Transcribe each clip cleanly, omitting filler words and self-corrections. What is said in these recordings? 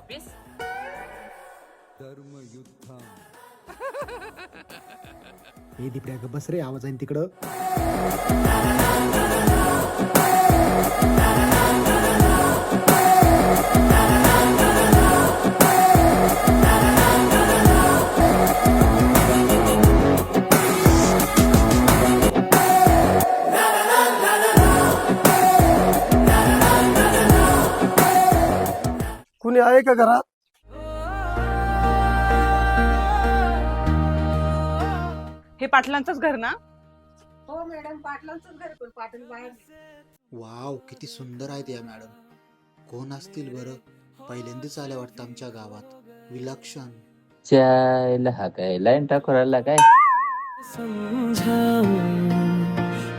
Office. धर्मयुद्ध. हे दिपड्या ग बस रे, आवाज आहे ना तिकडं. कुणी आहे का घरात? हे पाटलांचंच घर ना? हो मॅडम, पाटलांचंच घर, पण पाटील बाहेर. वाव, किती सुंदर आहेत या मॅडम. कोण असतील बरं? पहिल्यांदाच आल्या वाटतं आमच्या गावात. विलक्षण. चायला हा काय लाईन टाकू राहिला काय?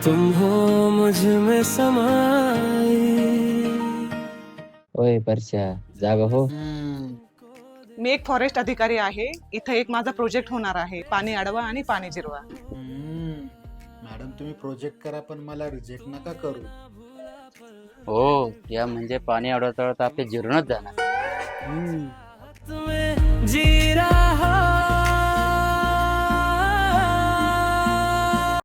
तुम हो मुझ में समाई. ओय परश्या, जागा हो. मी एक फॉरेस्ट अधिकारी आहे. इथं एक माझा प्रोजेक्ट होणार आहे, पाणी अडवा आणि पाणी जिरवा. मॅडम तुम्ही प्रोजेक्ट करा, पण मला रिजेक्ट नका करू. हो, या म्हणजे पाणी अडवता अडवता आपले जिरूनच जाणार. तुम्हें जी रहा